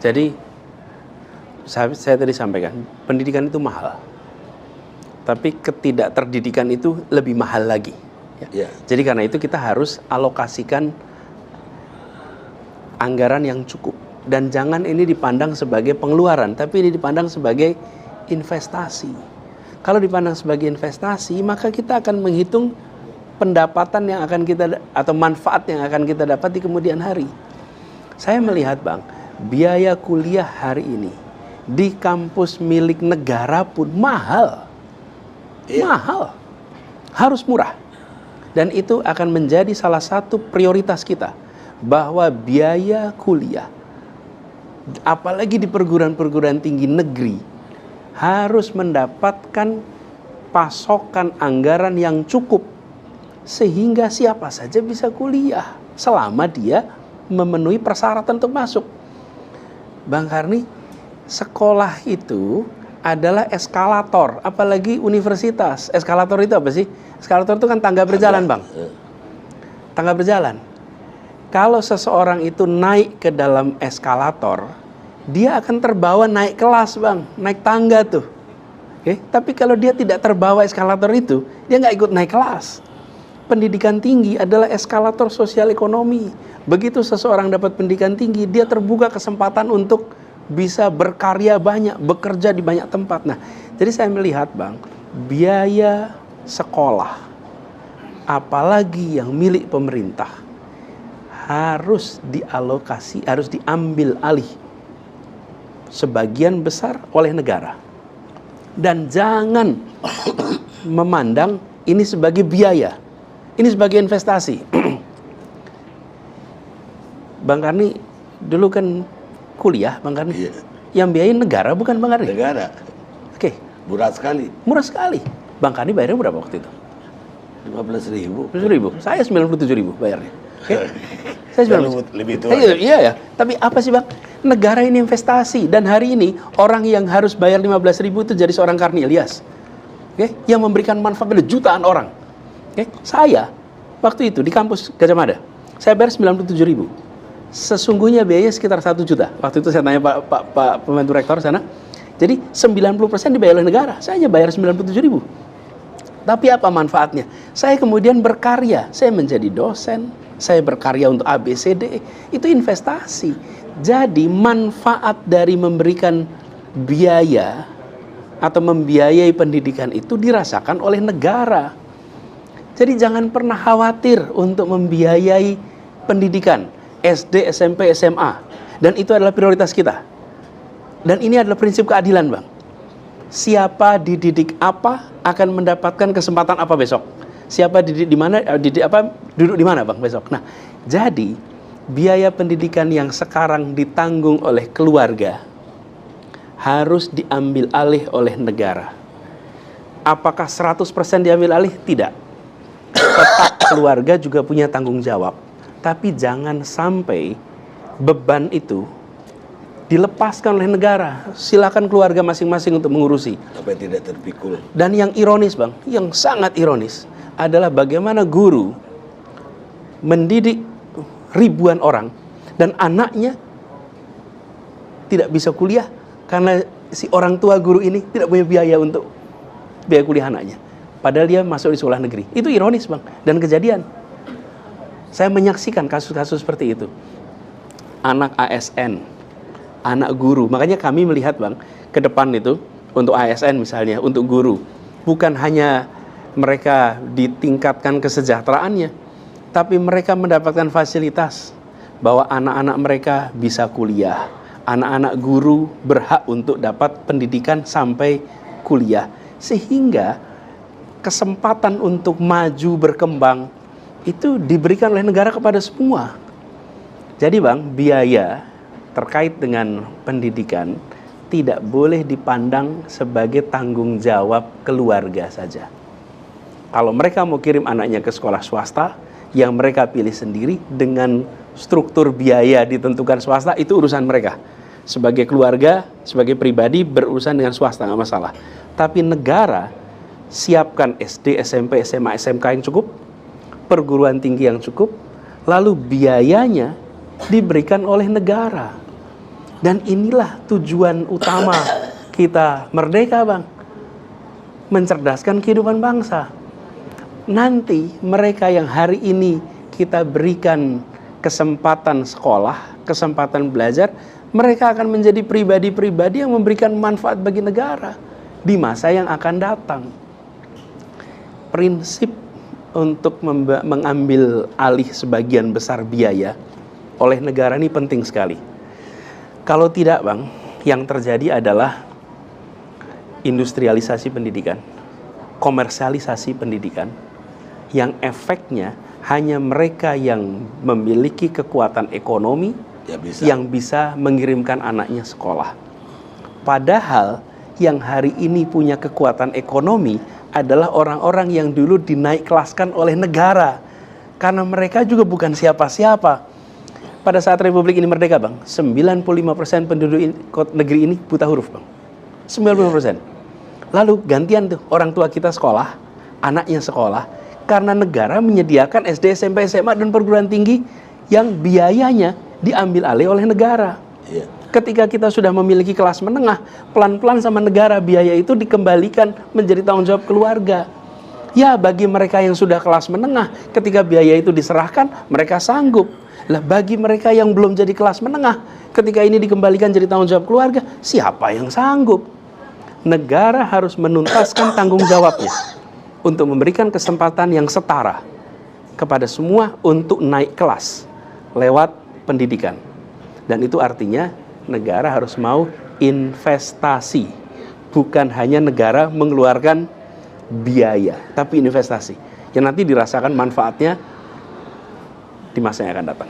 Jadi saya tadi sampaikan, pendidikan itu mahal, tapi ketidakterdidikan itu lebih mahal lagi. Ya. Jadi karena itu kita harus alokasikan anggaran yang cukup. Dan jangan ini dipandang sebagai pengeluaran, tapi ini dipandang sebagai investasi. Kalau dipandang sebagai investasi, maka kita akan menghitung pendapatan yang akan kita, atau manfaat yang akan kita dapat di kemudian hari. Saya melihat Bang, biaya kuliah hari ini di kampus milik negara pun mahal. Mahal. Harus murah. Dan itu akan menjadi salah satu prioritas kita, bahwa biaya kuliah, apalagi di perguruan-perguruan tinggi negeri, harus mendapatkan pasokan anggaran yang cukup, sehingga siapa saja bisa kuliah, selama dia memenuhi persyaratan untuk masuk. Bang Karni, sekolah itu adalah eskalator, apalagi universitas. Eskalator itu apa sih? Eskalator itu kan tangga berjalan, Bang. Tangga berjalan. Kalau seseorang itu naik ke dalam eskalator, dia akan terbawa naik kelas, Bang. Naik tangga tuh. Oke? Tapi kalau dia tidak terbawa eskalator itu, dia nggak ikut naik kelas. Pendidikan tinggi adalah eskalator sosial ekonomi. Begitu seseorang dapat pendidikan tinggi, dia terbuka kesempatan untuk bisa berkarya banyak, bekerja di banyak tempat. Nah, jadi saya melihat Bang, biaya sekolah, apalagi yang milik pemerintah, harus dialokasi, harus diambil alih sebagian besar oleh negara. Dan jangan memandang ini sebagai biaya, ini sebagai investasi. Bang Karni dulu kan kuliah, Bang Karni. Iya. Yang biayain negara bukan Bang Karni? Negara. Oke. Murah sekali. Murah sekali. Bang Karni bayarnya berapa waktu itu? 15.000. 15.000. Saya 97.000 bayarnya. Oke. Saya 97.000. Lebih tua. Iya ya. Tapi apa sih Bang? Negara ini investasi. Dan hari ini orang yang harus bayar 15.000 itu jadi seorang Karni Ilyas. Oke. Yang memberikan manfaat pada jutaan orang. Oke. Saya waktu itu di kampus Gajah Mada, saya bayar 97.000. Sesungguhnya biayanya sekitar 1 juta. Waktu itu saya tanya Pak pembantu rektor sana. Jadi 90% dibayar oleh negara. Saya hanya bayar 97.000. Tapi apa manfaatnya? Saya kemudian berkarya. Saya menjadi dosen. Saya berkarya untuk ABCD. Itu investasi. Jadi manfaat dari memberikan biaya atau membiayai pendidikan itu dirasakan oleh negara. Jadi jangan pernah khawatir untuk membiayai pendidikan SD, SMP, SMA. Dan itu adalah prioritas kita. Dan ini adalah prinsip keadilan, Bang. Siapa dididik apa akan mendapatkan kesempatan apa besok. Siapa dididik di mana, duduk di mana, Bang, besok. Nah, jadi biaya pendidikan yang sekarang ditanggung oleh keluarga harus diambil alih oleh negara. Apakah 100% diambil alih? Tidak. Tetap keluarga juga punya tanggung jawab. Tapi jangan sampai beban itu dilepaskan oleh negara. Silakan keluarga masing-masing untuk mengurusi. Sampai tidak terpikul. Dan yang ironis Bang, yang sangat ironis adalah bagaimana guru mendidik ribuan orang dan anaknya tidak bisa kuliah karena si orang tua guru ini tidak punya biaya untuk biaya kuliah anaknya. Padahal dia masuk di sekolah negeri. Itu ironis Bang, dan kejadian. Saya menyaksikan kasus-kasus seperti itu. Anak ASN, anak guru. Makanya kami melihat Bang, ke depan itu untuk ASN misalnya, untuk guru, bukan hanya mereka ditingkatkan kesejahteraannya, tapi mereka mendapatkan fasilitas bahwa anak-anak mereka bisa kuliah. Anak-anak guru berhak untuk dapat pendidikan sampai kuliah. Sehingga kesempatan untuk maju berkembang itu diberikan oleh negara kepada semua. Jadi Bang, biaya terkait dengan pendidikan tidak boleh dipandang sebagai tanggung jawab keluarga saja. Kalau mereka mau kirim anaknya ke sekolah swasta, yang mereka pilih sendiri dengan struktur biaya ditentukan swasta, itu urusan mereka. Sebagai keluarga, sebagai pribadi berurusan dengan swasta, nggak masalah. Tapi negara siapkan SD, SMP, SMA, SMK yang cukup, perguruan tinggi yang cukup, lalu biayanya diberikan oleh negara. Dan inilah tujuan utama kita merdeka, Bang. Mencerdaskan kehidupan bangsa. Nanti mereka yang hari ini kita berikan kesempatan sekolah, kesempatan belajar, mereka akan menjadi pribadi-pribadi yang memberikan manfaat bagi negara di masa yang akan datang. Prinsip untuk mengambil alih sebagian besar biaya oleh negara ini penting sekali. Kalau tidak, Bang, yang terjadi adalah industrialisasi pendidikan, komersialisasi pendidikan, yang efeknya hanya mereka yang memiliki kekuatan ekonomi yang bisa mengirimkan anaknya sekolah. Padahal yang hari ini punya kekuatan ekonomi adalah orang-orang yang dulu dinaik kelaskan oleh negara. Karena mereka juga bukan siapa-siapa. Pada saat Republik ini merdeka, Bang, 95% penduduk negeri ini buta huruf, Bang. 95%. Lalu gantian tuh, orang tua kita sekolah, anaknya sekolah, karena negara menyediakan SD, SMP, SMA, dan perguruan tinggi yang biayanya diambil alih oleh negara. Ketika kita sudah memiliki kelas menengah, pelan-pelan sama negara biaya itu dikembalikan menjadi tanggung jawab keluarga. Ya, bagi mereka yang sudah kelas menengah, ketika biaya itu diserahkan, mereka sanggup. Lah, bagi mereka yang belum jadi kelas menengah, ketika ini dikembalikan jadi tanggung jawab keluarga, siapa yang sanggup? Negara harus menuntaskan tanggung jawabnya untuk memberikan kesempatan yang setara kepada semua untuk naik kelas lewat pendidikan. Dan itu artinya negara harus mau investasi, bukan hanya negara mengeluarkan biaya, tapi investasi yang nanti dirasakan manfaatnya di masa yang akan datang.